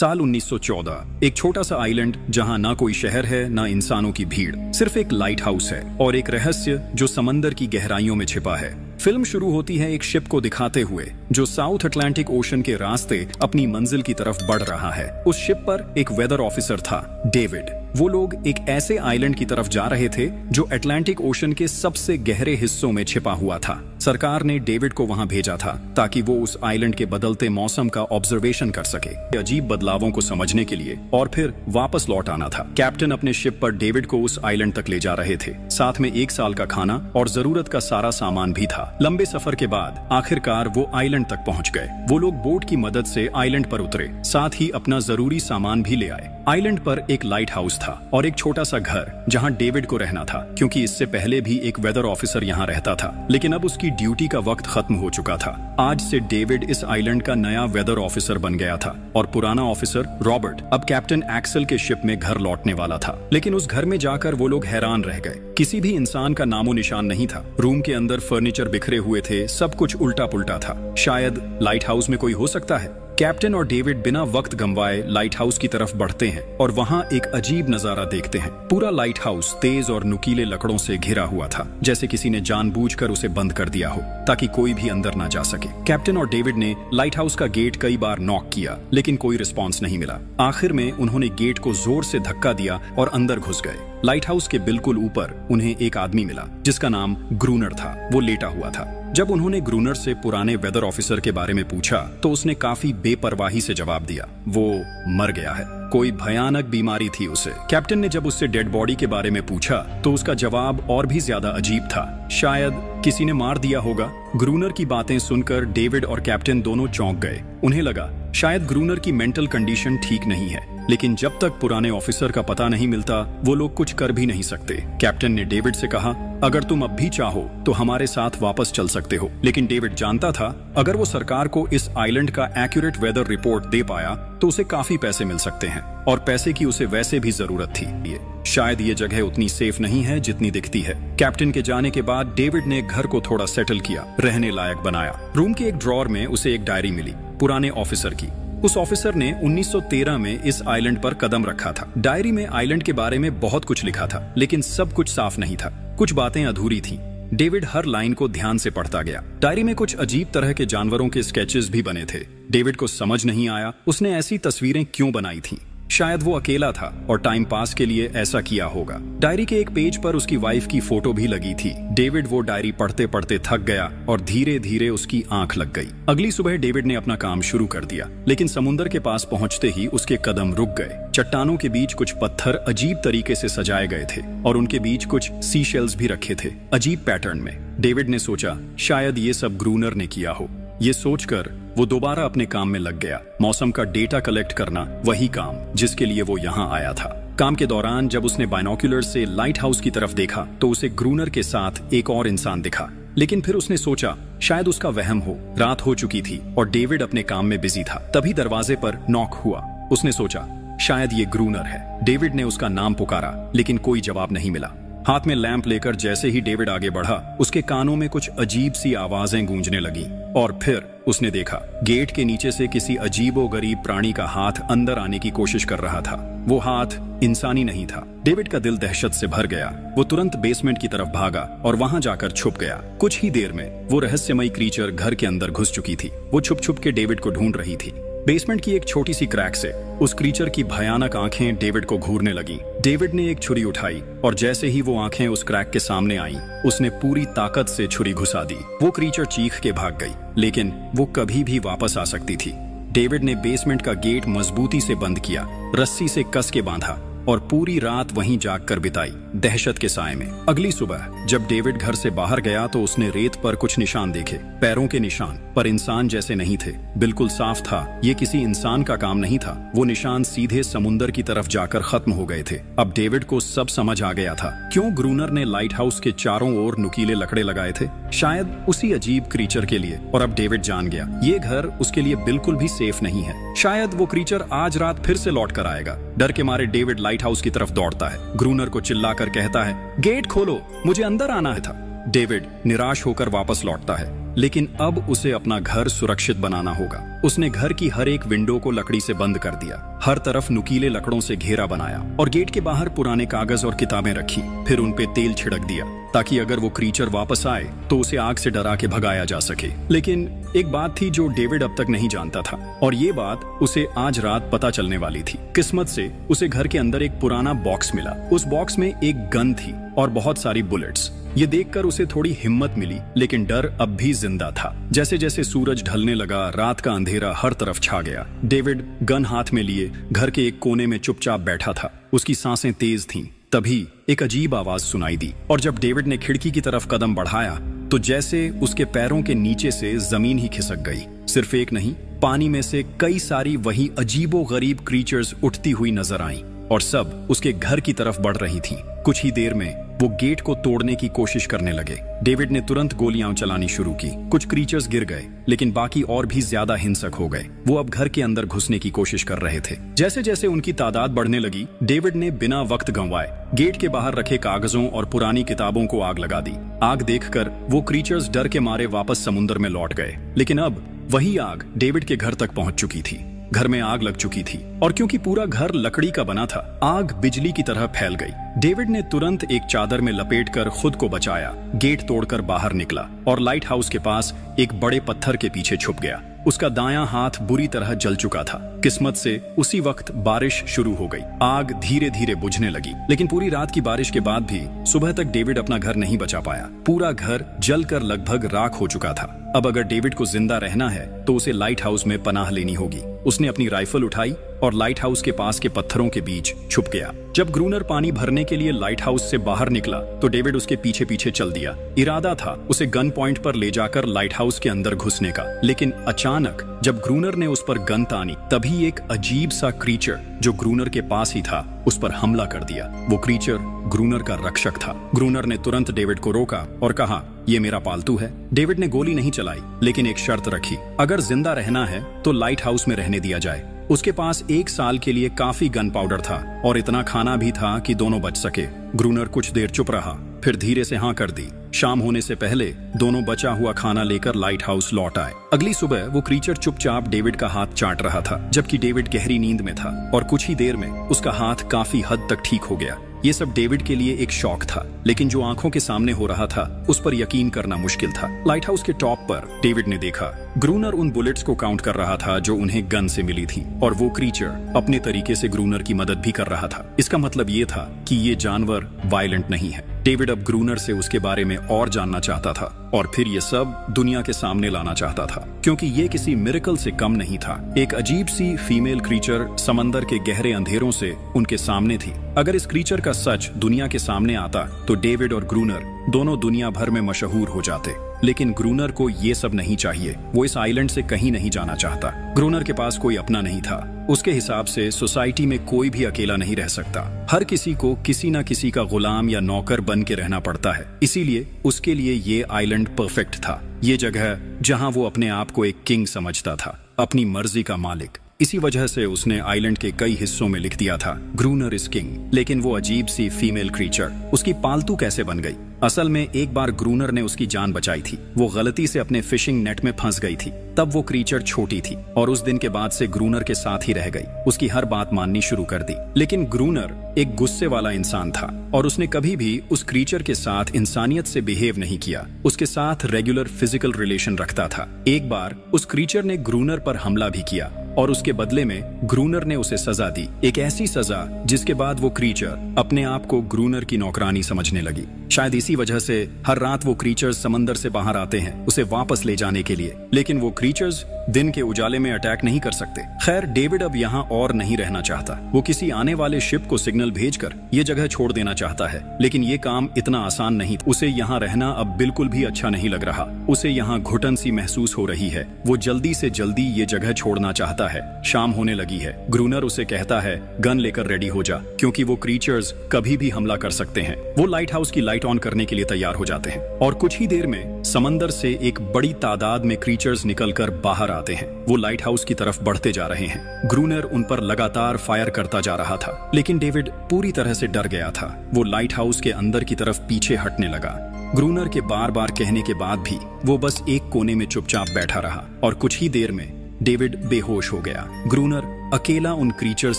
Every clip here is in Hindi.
साल 1914। एक छोटा सा आइलैंड जहां ना कोई शहर है ना इंसानों की भीड़, सिर्फ एक लाइट हाउस है और एक रहस्य जो समंदर की गहराइयों में छिपा है। फिल्म शुरू होती है एक शिप को दिखाते हुए जो साउथ अटलांटिक ओशन के रास्ते अपनी मंजिल की तरफ बढ़ रहा है। उस शिप पर एक वेदर ऑफिसर था, डेविड। वो लोग एक ऐसे आइलैंड की तरफ जा रहे थे जो अटलांटिक ओशन के सबसे गहरे हिस्सों में छिपा हुआ था। सरकार ने डेविड को वहां भेजा था ताकि वो उस आइलैंड के बदलते मौसम का ऑब्जर्वेशन कर सके, अजीब बदलावों को समझने के लिए, और फिर वापस लौट आना था। कैप्टन अपने शिप पर डेविड को उस आइलैंड तक ले जा रहे थे। साथ में 1 साल का खाना और जरूरत का सारा सामान भी था। लंबे सफर के बाद आखिरकार वो आइलैंड तक पहुंच गए। वो लोग बोट की मदद से आइलैंड पर उतरे, साथ ही अपना जरूरी सामान भी ले आए। आइलैंड पर एक लाइट हाउस था और एक छोटा सा घर जहां डेविड को रहना था, क्योंकि इससे पहले भी एक वेदर ऑफिसर यहां रहता था, लेकिन अब उसकी ड्यूटी का वक्त खत्म हो चुका था। आज से डेविड इस आइलैंड का नया वेदर ऑफिसर बन गया था और पुराना ऑफिसर रॉबर्ट अब कैप्टन एक्सेल के शिप में घर लौटने वाला था। लेकिन उस घर में जाकर वो लोग हैरान रह गए। किसी भी इंसान का नामो निशान नहीं था। रूम के अंदर फर्नीचर बिखरे हुए थे, सब कुछ उल्टा पुल्टा था। शायद लाइट हाउस में कोई हो सकता है। कैप्टन और डेविड बिना वक्त गंवाए लाइट हाउस की तरफ बढ़ते हैं और वहां एक अजीब नजारा देखते हैं। पूरा लाइट हाउस तेज और नुकीले लकड़ों से घिरा हुआ था, जैसे किसी ने जानबूझकर उसे बंद कर दिया हो ताकि कोई भी अंदर ना जा सके। कैप्टन और डेविड ने लाइट हाउस का गेट कई बार नॉक किया, लेकिन कोई रिस्पॉन्स नहीं मिला। आखिर में उन्होंने गेट को जोर से धक्का दिया और अंदर घुस गए। लाइट हाउस के बिल्कुल ऊपर उन्हें एक आदमी मिला जिसका नाम ग्रूनर था। वो लेटा हुआ था। जब उन्होंने ग्रूनर से पुराने वेदर ऑफिसर के बारे में पूछा तो उसने काफी बेपरवाही से जवाब दिया, वो मर गया है, कोई भयानक बीमारी थी उसे। कैप्टन ने जब उससे डेड बॉडी के बारे में पूछा तो उसका जवाब और भी ज्यादा अजीब था, शायद किसी ने मार दिया होगा। ग्रूनर की बातें सुनकर डेविड और कैप्टन दोनों चौंक गए। उन्हें लगा शायद ग्रूनर की मेंटल कंडीशन ठीक नहीं है, लेकिन जब तक पुराने ऑफिसर का पता नहीं मिलता वो लोग कुछ कर भी नहीं सकते। कैप्टन ने डेविड से कहा, अगर तुम अब भी चाहो तो हमारे साथ वापस चल सकते हो। लेकिन डेविड जानता था अगर वो सरकार को इस आइलैंड का एक्यूरेट वेदर रिपोर्ट दे पाया तो उसे काफी पैसे मिल सकते हैं, और पैसे की उसे वैसे भी जरूरत थी। शायद ये जगह उतनी सेफ नहीं है जितनी दिखती है। कैप्टन के जाने के बाद डेविड ने घर को थोड़ा सेटल किया, रहने लायक बनाया। रूम के एक ड्रॉर में उसे एक डायरी मिली पुराने ऑफिसर की। उस ऑफिसर ने 1913 में इस आइलैंड पर कदम रखा था। डायरी में आइलैंड के बारे में बहुत कुछ लिखा था, लेकिन सब कुछ साफ नहीं था। कुछ बातें अधूरी थीं। डेविड हर लाइन को ध्यान से पढ़ता गया। डायरी में कुछ अजीब तरह के जानवरों के स्केचेस भी बने थे। डेविड को समझ नहीं आया उसने ऐसी तस्वीरें क्यों बनाई थीं। शायद वो अकेला था और टाइम पास के लिए ऐसा किया होगा। डायरी के एक पेज पर उसकी वाइफ की फोटो भी लगी थी। डेविड वो डायरी पढ़ते पढ़ते थक गया और धीरे धीरे उसकी आंख लग गई। अगली सुबह डेविड ने अपना काम शुरू कर दिया, लेकिन समुद्र के पास पहुंचते ही उसके कदम रुक गए। चट्टानों के बीच कुछ पत्थर अजीब तरीके से सजाए गए थे और उनके बीच कुछ सी शेल्स भी रखे थे, अजीब पैटर्न में। डेविड ने सोचा शायद ये सब ग्रूनर ने किया हो। ये सोचकर वो दोबारा अपने काम में लग गया। मौसम का डेटा कलेक्ट करना, वही काम जिसके लिए वो यहाँ आया था। काम के दौरान जब उसने बाइनोक्यूलर से लाइट हाउस की तरफ देखा तो उसे ग्रूनर के साथ एक और इंसान दिखा, लेकिन फिर उसने सोचा शायद उसका वहम हो। रात हो चुकी थी और डेविड अपने काम में बिजी था। तभी दरवाजे पर नॉक हुआ। उसने सोचा शायद ये ग्रूनर है। डेविड ने उसका नाम पुकारा, लेकिन कोई जवाब नहीं मिला। हाथ में लैंप लेकर जैसे ही डेविड आगे बढ़ा, उसके कानों में कुछ अजीब सी आवाजें गूंजने लगीं। और फिर उसने देखा गेट के नीचे से किसी अजीबोगरीब प्राणी का हाथ अंदर आने की कोशिश कर रहा था। वो हाथ इंसानी नहीं था। डेविड का दिल दहशत से भर गया। वो तुरंत बेसमेंट की तरफ भागा और वहां जाकर छुप गया। कुछ ही देर में वो रहस्यमयी क्रीचर घर के अंदर घुस चुकी थी। वो छुप छुप के डेविड को ढूंढ रही थी। बेसमेंट की एक छोटी सी क्रैक से उस क्रीचर की भयानक आंखें डेविड को घूरने लगीं। डेविड ने एक छुरी उठाई और जैसे ही वो आंखें उस क्रैक के सामने आईं, उसने पूरी ताकत से छुरी घुसा दी। वो क्रीचर चीख के भाग गई, लेकिन वो कभी भी वापस आ सकती थी। डेविड ने बेसमेंट का गेट मजबूती से बंद किया, रस्सी से कस के बांधा और पूरी रात वहीं जागकर बिताई, दहशत के साए में। अगली सुबह जब डेविड घर से बाहर गया तो उसने रेत पर कुछ निशान देखे, पैरों के निशान, पर इंसान जैसे नहीं थे। बिल्कुल साफ था ये किसी इंसान का काम नहीं था। वो निशान सीधे समुंदर की तरफ जाकर खत्म हो गए थे। अब डेविड को सब समझ आ गया था क्यों ग्रूनर ने लाइट हाउस के चारों ओर नुकीले लकड़े लगाए थे, शायद उसी अजीब क्रीचर के लिए। और अब डेविड जान गया ये घर उसके लिए बिल्कुल भी सेफ नहीं है। शायद वो क्रीचर आज रात फिर से लौट कर आएगा। डर के मारे डेविड लाइट हाउस की तरफ दौड़ता है। ग्रूनर को चिल्लाकर कहता है, गेट खोलो, मुझे अंदर आना है था। डेविड निराश होकर वापस लौटता है। लेकिन अब उसे अपना घर सुरक्षित बनाना होगा। उसने घर की हर एक विंडो को लकड़ी से बंद कर दिया, हर तरफ नुकीले लकड़ों से घेरा बनाया और गेट के बाहर पुराने कागज और किताबें रखी। फिर उन पे तेल छिड़क दिया ताकि अगर वो क्रीचर वापस आए तो उसे आग से डरा के भगाया जा सके। लेकिन एक बात थी जो डेविड अब तक नहीं जानता था, और ये बात उसे आज रात पता चलने वाली थी। किस्मत से उसे घर के अंदर एक पुराना बॉक्स मिला। उस बॉक्स में एक गन थी और बहुत सारी बुलेट्स। ये देखकर उसे थोड़ी हिम्मत मिली, लेकिन डर अब भी जिंदा था। जैसे जैसे सूरज ढलने लगा, रात का अंधेरा हर तरफ छा गया। डेविड गन हाथ में लिए घर के एक कोने में चुपचाप बैठा था। उसकी सांसें तेज थीं। तभी एक अजीब आवाज सुनाई दी, और जब डेविड ने खिड़की की तरफ कदम बढ़ाया तो जैसे उसके पैरों के नीचे से जमीन ही खिसक गई। सिर्फ एक नहीं, पानी में से कई सारी वही अजीबो-गरीब क्रीचर्स उठती हुई नजर आईं, और सब उसके घर की तरफ बढ़ रही थीं। कुछ ही देर में वो गेट को तोड़ने की कोशिश करने लगे। डेविड ने तुरंत गोलियां चलानी शुरू की। कुछ क्रीचर्स गिर गए, लेकिन बाकी और भी ज्यादा हिंसक हो गए। वो अब घर के अंदर घुसने की कोशिश कर रहे थे। जैसे जैसे उनकी तादाद बढ़ने लगी, डेविड ने बिना वक्त गंवाए गेट के बाहर रखे कागजों और पुरानी किताबों को आग लगा दी। आग देखकर वो क्रीचर्स डर के मारे वापस समुद्र में लौट गए। लेकिन अब वही आग डेविड के घर तक पहुंच चुकी थी। घर में आग लग चुकी थी, और क्योंकि पूरा घर लकड़ी का बना था, आग बिजली की तरह फैल गई। डेविड ने तुरंत एक चादर में लपेटकर खुद को बचाया, गेट तोड़कर बाहर निकला और लाइट हाउस के पास एक बड़े पत्थर के पीछे छुप गया। उसका दायां हाथ बुरी तरह जल चुका था। किस्मत से उसी वक्त बारिश शुरू हो गई। आग धीरे धीरे बुझने लगी, लेकिन पूरी रात की बारिश के बाद भी सुबह तक डेविड अपना घर नहीं बचा पाया। पूरा घर जलकर लगभग राख हो चुका था। अब अगर डेविड को जिंदा रहना है तो उसे लाइट हाउस में पनाह लेनी होगी। उसने अपनी राइफल उठाई और लाइट हाउस के पास के पत्थरों के बीच छुप गया। जब ग्रूनर पानी भरने के लिए लाइट हाउस से बाहर निकला तो डेविड उसके पीछे पीछे चल दिया। इरादा था उसे गन पॉइंट पर ले जाकर लाइट हाउस के अंदर घुसने का, लेकिन अचानक जब ग्रूनर ने उस पर गन तानी, तभी एक अजीब सा क्रीचर जो ग्रूनर के पास ही था उस पर हमला कर दिया। वो क्रीचर ग्रूनर का रक्षक था। ग्रूनर ने तुरंत डेविड को रोका और कहा, ये मेरा पालतू है। डेविड ने गोली नहीं चलाई, लेकिन एक शर्त रखी, अगर जिंदा रहना है तो लाइट हाउस में रहने दिया जाए। उसके पास 1 साल के लिए काफी गन पाउडर था और इतना खाना भी था कि दोनों बच सके। ग्रूनर कुछ देर चुप रहा, फिर धीरे से हाँ कर दी। शाम होने से पहले दोनों बचा हुआ खाना लेकर लाइट हाउस लौट आए। अगली सुबह वो क्रीचर चुपचाप डेविड का हाथ चाट रहा था, जबकि डेविड गहरी नींद में था, और कुछ ही देर में उसका हाथ काफी हद तक ठीक हो गया। ये सब डेविड के लिए एक शौक था, लेकिन जो आंखों के सामने हो रहा था उस पर यकीन करना मुश्किल था। लाइट हाउस के टॉप पर डेविड ने देखा ग्रूनर उन बुलेट्स को काउंट कर रहा था जो उन्हें गन से मिली थी, और वो क्रीचर अपने तरीके से ग्रूनर की मदद भी कर रहा था। इसका मतलब ये था कि ये जानवर वायलेंट नहीं है। डेविड अब ग्रूनर से उसके बारे में और जानना चाहता था, और फिर ये सब दुनिया के सामने लाना चाहता था, क्योंकि ये किसी मिरेकल से कम नहीं था। एक अजीब सी फीमेल क्रीचर समंदर के गहरे अंधेरों से उनके सामने थी। अगर इस क्रीचर का सच दुनिया के सामने आता तो डेविड और ग्रूनर दोनों दुनिया भर में मशहूर हो जाते। लेकिन ग्रूनर को ये सब नहीं चाहिए। वो इस आइलैंड से कहीं नहीं जाना चाहता। ग्रूनर के पास कोई अपना नहीं था। उसके हिसाब से सोसाइटी में कोई भी अकेला नहीं रह सकता। हर किसी को किसी न किसी का गुलाम या नौकर बन के रहना पड़ता है। इसीलिए उसके लिए ये आइलैंड परफेक्ट था। ये जगह जहां वो अपने आप को एक किंग समझता था, अपनी मर्जी का मालिक। इसी वजह से उसने आइलैंड के कई हिस्सों में लिख दिया था, ग्रूनर इज किंग। लेकिन वो अजीब सी फीमेल क्रीचर उसकी पालतू कैसे बन गई? असल में एक बार ग्रूनर ने उसकी जान बचाई थी। वो गलती से अपने फिशिंग नेट में फंस गई थी। तब वो क्रीचर छोटी थी और उस दिन के बाद से ग्रूनर के साथ ही रह गई। उसकी हर बात माननी शुरू कर दी। लेकिन ग्रूनर एक गुस्से वाला इंसान था और उसने कभी भी उस क्रीचर के साथ इंसानियत से बिहेव नहीं किया। उसके साथ रेगुलर फिजिकल रिलेशन रखता था। एक बार उस क्रीचर ने ग्रूनर पर हमला भी किया और उसके बदले में ग्रूनर ने उसे सजा दी, एक ऐसी सजा जिसके बाद वो क्रीचर अपने आप को ग्रूनर की नौकरानी समझने लगी। शायद इसी वजह से हर रात वो क्रीचर्स समंदर से बाहर आते हैं उसे वापस ले जाने के लिए। लेकिन वो क्रीचर्स दिन के उजाले में अटैक नहीं कर सकते। खैर, डेविड अब यहाँ और नहीं रहना चाहता। वो किसी आने वाले शिप को सिग्नल भेजकर ये जगह छोड़ देना चाहता है, लेकिन ये काम इतना आसान नहीं। उसे यहाँ रहना अब बिल्कुल भी अच्छा नहीं लग रहा। उसे यहाँ घुटन सी महसूस हो रही है। वो जल्दी से जल्दी ये जगह छोड़ना चाहता है। शाम होने लगी है। ग्रूनर उसे कहता है, गन लेकर रेडी हो जा, क्योंकि वो क्रीचर्स कभी भी हमला कर सकते हैं। वो लाइट हाउस की लाइट ऑन करने के लिए तैयार हो जाते हैं और कुछ ही देर में समंदर से एक बड़ी तादाद में क्रीचर्स निकलकर बाहर आते हैं। वो लाइट हाउस की तरफ बढ़ते जा रहे हैं। ग्रूनर उन पर लगातार फायर करता जा रहा था, लेकिन डेविड पूरी तरह से डर गया था। वो लाइट हाउस के अंदर की तरफ पीछे हटने लगा। ग्रूनर के बार बार कहने के बाद भी वो बस एक कोने में चुपचाप बैठा रहा और कुछ ही देर में डेविड बेहोश हो गया। ग्रूनर अकेला उन क्रीचर्स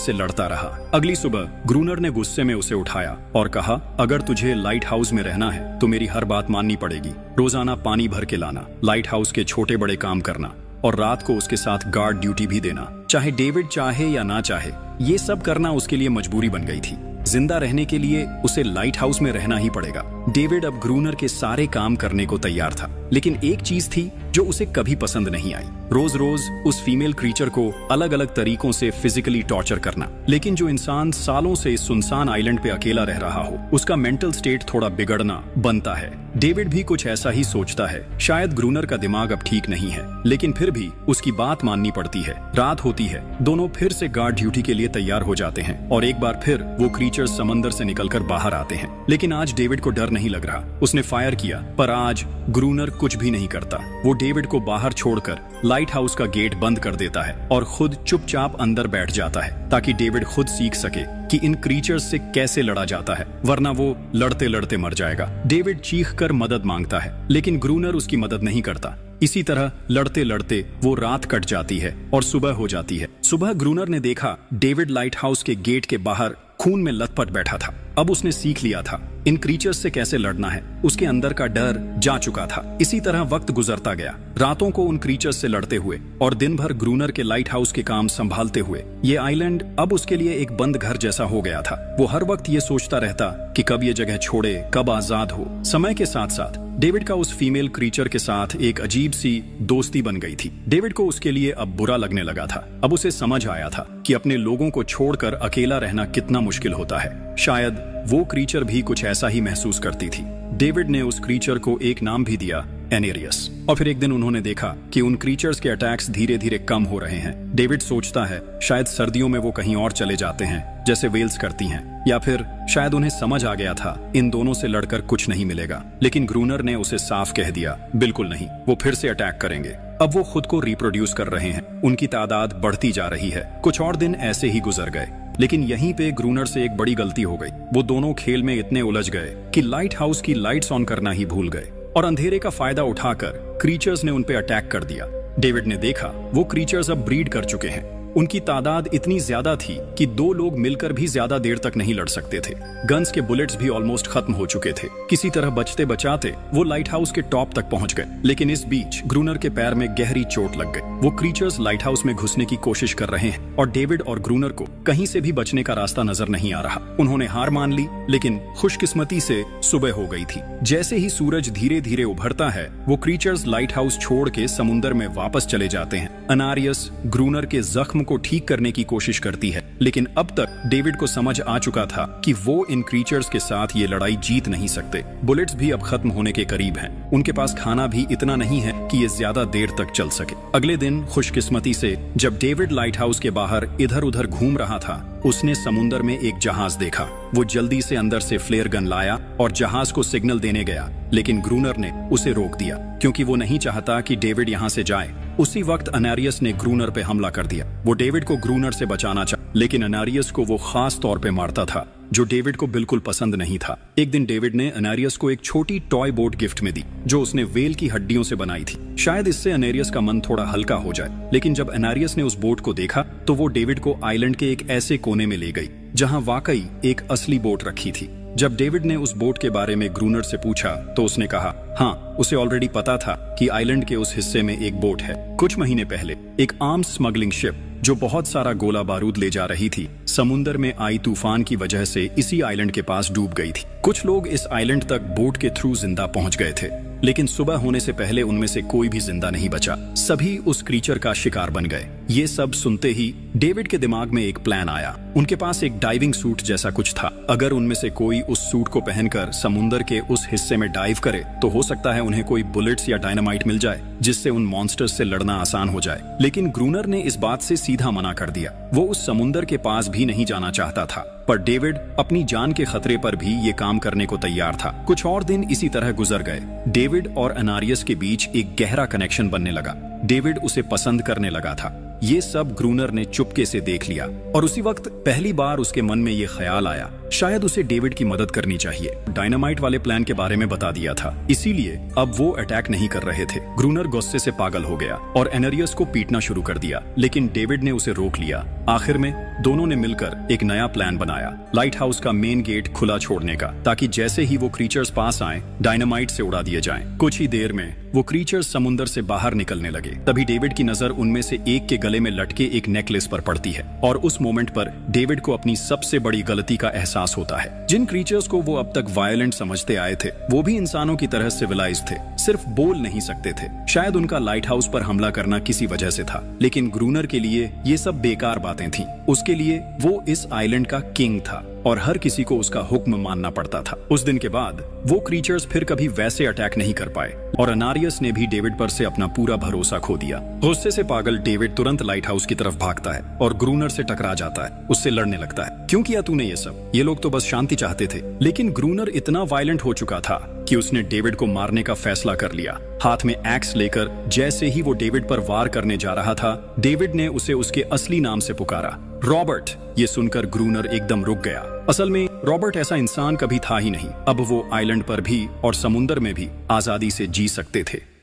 से लड़ता रहा। अगली सुबह ग्रूनर ने गुस्से में उसे उठाया और कहा, अगर तुझे लाइट हाउस में रहना है तो मेरी हर बात माननी पड़ेगी। रोजाना पानी भर के लाना, लाइट हाउस के छोटे बड़े काम करना और रात को उसके साथ गार्ड ड्यूटी भी देना। चाहे डेविड चाहे या ना चाहे, ये सब करना उसके लिए मजबूरी बन गई थी। जिंदा रहने के लिए उसे लाइट हाउस में रहना ही पड़ेगा। डेविड अब ग्रूनर के सारे काम करने को तैयार था, लेकिन एक चीज थी जो उसे कभी पसंद नहीं आई, रोज रोज उस फीमेल क्रीचर को अलग अलग तरीकों से फिजिकली टॉर्चर करना। लेकिन जो इंसान सालों से इस सुनसान आइलैंड पे अकेला रह रहा हो, उसका मेंटल स्टेट थोड़ा बिगड़ना बनता है। डेविड भी कुछ ऐसा ही सोचता है। शायद ग्रूनर का दिमाग अब ठीक नहीं है, लेकिन फिर भी उसकी बात माननी पड़ती है। रात होती है, दोनों फिर से गार्ड ड्यूटी के लिए तैयार हो जाते हैं और एक बार फिर वो क्रीचर्स समंदर से निकलकर बाहर आते हैं। लेकिन आज डेविड को डर नहीं लग रहा। उसने फायर किया, पर आज ग्रूनर कुछ भी नहीं करता। वो डेविड को बाहर छोड़कर लाइट हाउस का गेट बंद कर देता है और खुद चुपचाप अंदर बैठ जाता है, ताकि डेविड खुद सीख सके कि इन क्रीचर्स से कैसे लड़ा जाता है, वरना वो लड़ते लड़ते मर जाएगा। डेविड चीख कर मदद मांगता है, लेकिन ग्रूनर उसकी मदद नहीं करता। इसी तरह लड़ते लड़ते वो रात कट जाती है और सुबह हो जाती है। सुबह ग्रूनर ने देखा डेविड लाइट हाउस के गेट के बाहर खून में लथपथ बैठा था। अब उसने सीख लिया था इन क्रीचर्स से कैसे लड़ना है। उसके अंदर का डर जा चुका था। इसी तरह वक्त गुजरता गया, रातों को उन क्रीचर्स से लड़ते हुए और दिन भर ग्रूनर के लाइट हाउस के काम संभालते हुए। ये आइलैंड अब उसके लिए एक बंद घर जैसा हो गया था। वो हर वक्त ये सोचता रहता कि कब ये जगह छोड़े, कब आजाद हो। समय के साथ साथ डेविड का उस फीमेल क्रीचर के साथ एक अजीब सी दोस्ती बन गई थी। डेविड को उसके लिए अब बुरा लगने लगा था। अब उसे समझ आया था कि अपने लोगों को छोड़कर अकेला रहना कितना मुश्किल होता है। शायद वो क्रीचर भी कुछ ऐसा ही महसूस करती थी। डेविड ने उस क्रीचर को एक नाम भी दिया, एनेरियस। और फिर एक दिन उन्होंने देखा कि उन क्रीचर्स के अटैक्स धीरे धीरे कम हो रहे हैं। डेविड सोचता है शायद सर्दियों में वो कहीं और चले जाते हैं, जैसे वेल्स करती हैं, या फिर शायद उन्हें समझ आ गया था इन दोनों से लड़कर कुछ नहीं मिलेगा। लेकिन ग्रूनर ने उसे साफ कह दिया, बिल्कुल नहीं, वो फिर से अटैक करेंगे। अब वो खुद को रिप्रोड्यूस कर रहे हैं, उनकी तादाद बढ़ती जा रही है। कुछ और दिन ऐसे ही गुजर गए, लेकिन यहीं पे ग्रूनर से एक बड़ी गलती हो गई। वो दोनों खेल में इतने उलझ गए कि लाइट हाउस की लाइट्स ऑन करना ही भूल गए और अंधेरे का फायदा उठाकर क्रीचर्स ने उन पे अटैक कर दिया। डेविड ने देखा वो क्रीचर्स अब ब्रीड कर चुके हैं। उनकी तादाद इतनी ज्यादा थी कि दो लोग मिलकर भी ज्यादा देर तक नहीं लड़ सकते थे। गन्स के बुलेट्स भी ऑलमोस्ट खत्म हो चुके थे। किसी तरह बचते बचाते वो लाइट हाउस के टॉप तक पहुंच गए, लेकिन इस बीच ग्रूनर के पैर में गहरी चोट लग गई। वो क्रीचर्स लाइट हाउस में घुसने की कोशिश कर रहे हैं और डेविड और ग्रूनर को कहीं से भी बचने का रास्ता नजर नहीं आ रहा। उन्होंने हार मान ली, लेकिन खुशकिस्मती से सुबह हो गई थी। जैसे ही सूरज धीरे धीरे उभरता है, वो क्रीचर्स लाइट हाउस छोड़ के समुंदर में वापस चले जाते हैं। अनारियस ग्रूनर के जख्म को ठीक करने की कोशिश करती है, लेकिन अब तक डेविड को समझ आ चुका था कि वो इन क्रीचर्स के साथ ये लड़ाई जीत नहीं सकते। बुलेट्स भी अब खत्म होने के करीब हैं। उनके पास खाना भी इतना नहीं है कि ये ज्यादा देर तक चल सके। अगले दिन खुशकिस्मती से जब डेविड लाइट हाउस के बाहर इधर उधर घूम रहा था, उसने समुंदर में एक जहाज देखा। वो जल्दी से अंदर से फ्लेयर गन लाया और जहाज को सिग्नल देने गया, लेकिन ग्रूनर ने उसे रोक दिया क्योंकि वो नहीं चाहता कि डेविड यहाँ से जाए। उसी वक्त अनारियस ने ग्रूनर पे हमला कर दिया। वो डेविड को ग्रूनर से बचाना चाहा, लेकिन अनारियस को वो खास तौर पे मारता था, जो डेविड को बिल्कुल पसंद नहीं था। एक दिन डेविड ने अनारियस को एक छोटी टॉय बोट गिफ्ट में दी, जो उसने वेल की हड्डियों से बनाई थी। शायद इससे अनारियस का मन थोड़ा हल्का हो जाए। लेकिन जब अनारियस ने उस बोट को देखा तो वो डेविड को आइलैंड के एक ऐसे कोने में ले गई जहां वाकई एक असली बोट रखी थी। जब डेविड ने उस बोट के बारे में ग्रूनर से पूछा तो उसने कहा हाँ, उसे ऑलरेडी पता था कि आइलैंड के उस हिस्से में एक बोट है। कुछ महीने पहले एक आर्म्स स्मगलिंग शिप जो बहुत सारा गोला बारूद ले जा रही थी, समुंदर में आई तूफान की वजह से इसी आइलैंड के पास डूब गई थी। कुछ लोग इस आइलैंड तक बोट के थ्रू जिंदा पहुंच गए थे, लेकिन सुबह होने से पहले उनमें से कोई भी जिंदा नहीं बचा। सभी उस क्रीचर का शिकार बन गए। ये सब सुनते ही डेविड के दिमाग में एक प्लान आया। उनके पास एक डाइविंग सूट जैसा कुछ था। अगर उनमें से कोई उस सूट को पहनकर समुंदर के उस हिस्से में डाइव करे तो हो सकता है उन्हें कोई बुलेट्स या डायनामाइट मिल जाए, जिससे उन मॉन्स्टर्स से लड़ना आसान हो जाए। लेकिन ग्रूनर ने इस बात से सीधा मना कर दिया। वो उस समुंदर के पास भी नहीं जाना चाहता था, पर डेविड अपनी जान के खतरे पर भी ये काम करने को तैयार था। कुछ और दिन इसी तरह गुजर गए। डेविड और अनारियस के बीच एक गहरा कनेक्शन बनने लगा। डेविड उसे पसंद करने लगा था। ये सब ग्रूनर ने चुपके से देख लिया और उसी वक्त पहली बार उसके मन में ये ख्याल आया, शायद उसे डेविड की मदद करनी चाहिए। डायनामाइट वाले प्लान के बारे में बता दिया था, इसीलिए अब वो अटैक नहीं कर रहे थे। ग्रूनर गुस्से से पागल हो गया और एनेरियस को पीटना शुरू कर दिया, लेकिन डेविड ने उसे रोक लिया। आखिर में दोनों ने मिलकर एक नया प्लान बनाया, लाइट हाउस का मेन गेट खुला छोड़ने का, ताकि जैसे ही वो क्रीचर्स पास आए डायनामाइट से उड़ा दिए जाएं। कुछ ही देर में वो क्रीचर्स समुंदर से बाहर निकलने लगे। तभी डेविड की नजर उनमें से एक के गले में लटके एक नेकलेस पर पड़ती है और उस मोमेंट पर डेविड को अपनी सबसे बड़ी गलती का एहसास होता है। जिन क्रीचर्स को वो अब तक वायलेंट समझते आए थे, वो भी इंसानों की तरह सिविलाइज थे, सिर्फ बोल नहीं सकते थे। शायद उनका लाइट हाउस पर हमला करना किसी वजह से था, लेकिन ग्रूनर के लिए ये सब बेकार बातें थीं। उसके लिए वो इस आइलैंड का किंग था और हर किसी को उसका हुक्म मानना पड़ता था। उस दिन के बाद वो क्रीचर्स फिर कभी वैसे अटैक नहीं कर पाए और अनारियस ने भी डेविड पर से अपना पूरा भरोसा खो दिया। गुस्से से पागल डेविड तुरंत लाइट हाउस की तरफ भागता है और ग्रूनर से टकरा जाता है, उससे लड़ने लगता है। क्यों किया तूने ये सब? ये लोग तो बस शांति चाहते थे। लेकिन ग्रूनर इतना वायलेंट हो चुका था कि उसने डेविड को मारने का फैसला कर लिया। हाथ में एक्स लेकर जैसे ही वो डेविड पर वार करने जा रहा था, डेविड ने उसे उसके असली नाम से पुकारा, रॉबर्ट। ये सुनकर ग्रूनर एकदम रुक गया। असल में रॉबर्ट ऐसा इंसान कभी था ही नहीं। अब वो आइलैंड पर भी और समुंदर में भी आजादी से जी सकते थे।